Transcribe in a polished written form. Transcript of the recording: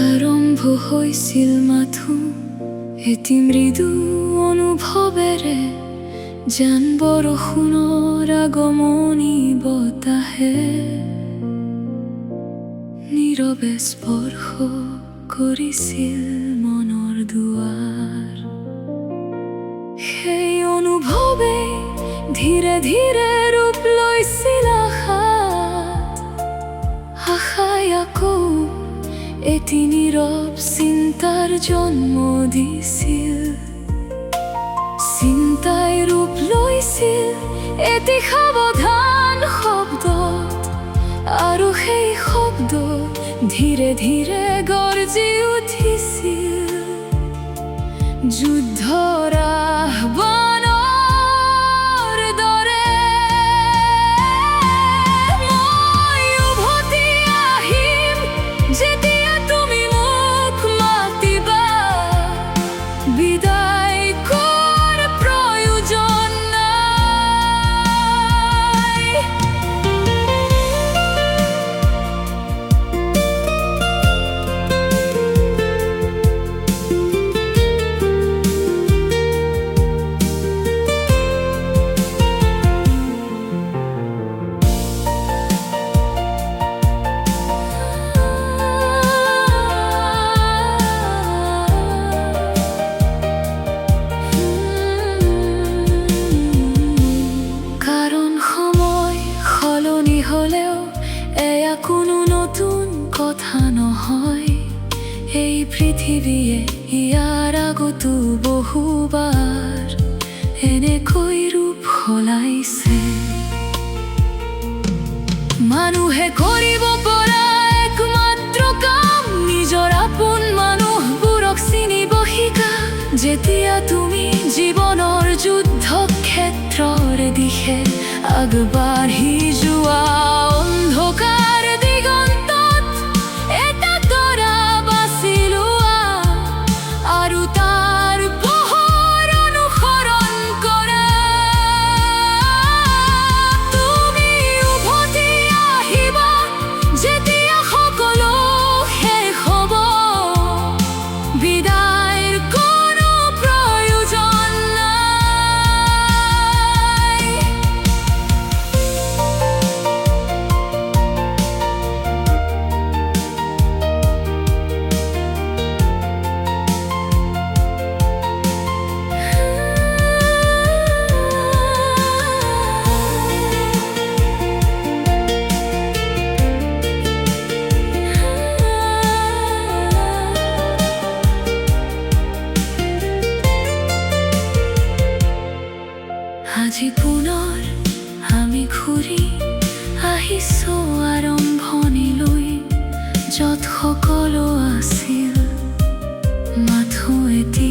আৰম্ভ হৈছিল মাথো এটি মৃদু অনুভৱেৰে জান বৰষুণৰ আগমনী বতাহে নীৰৱে স্পৰ্শ কৰিছিল মনৰ দুৱাৰ। সেই অনুভৱে ধীৰে ধীৰে ৰূপ লৈছিল আশাই আকৌ এটি নীৰৱ চিন্তাৰ জন্ম দিছিল। চিন্তাই ৰূপ লৈছিল এটি সাৱধান শব্দত, আৰু সেই শব্দ ধীৰে ধীৰে গৰ্জি উঠিছিল যুদ্ধৰ আহ্বানৰ দৰে। মই উভতি আহিম যেতিয়া তুমি মোক মাতিবা, বিদায় কৰ প্ৰয়োজন নাই। কোনো নতুন কথা নহয়, এই পৃথিৱীয়ে ইয়াৰ আগতো বহুবাৰ এনেকৈ ৰূপ সলাইছে। মানুহে কৰিব পৰা একমাত্ৰ কাম নিজৰ আপোন মানুহবোৰক চিনিব শিকা। যেতিয়া তুমি জীৱনৰ যুদ্ধ ক্ষেত্ৰৰ দিশে আগবাঢ়ি যোৱা, অন্ধকাৰ দিগন্তত এটা তৰা বাছি লোৱা আৰু তাৰ পোহৰ অনুসৰণ কৰা। তুমি উভতি আহিবা যেতিয়া সকলো শেষ হ'ব, বিদায়ৰ কোনো প্ৰয়োজন নাই। আজি পুনৰ আমি ঘূৰি আহিছোঁ আৰম্ভণিলৈ, য'ত সকলো আছিল মাথো এটি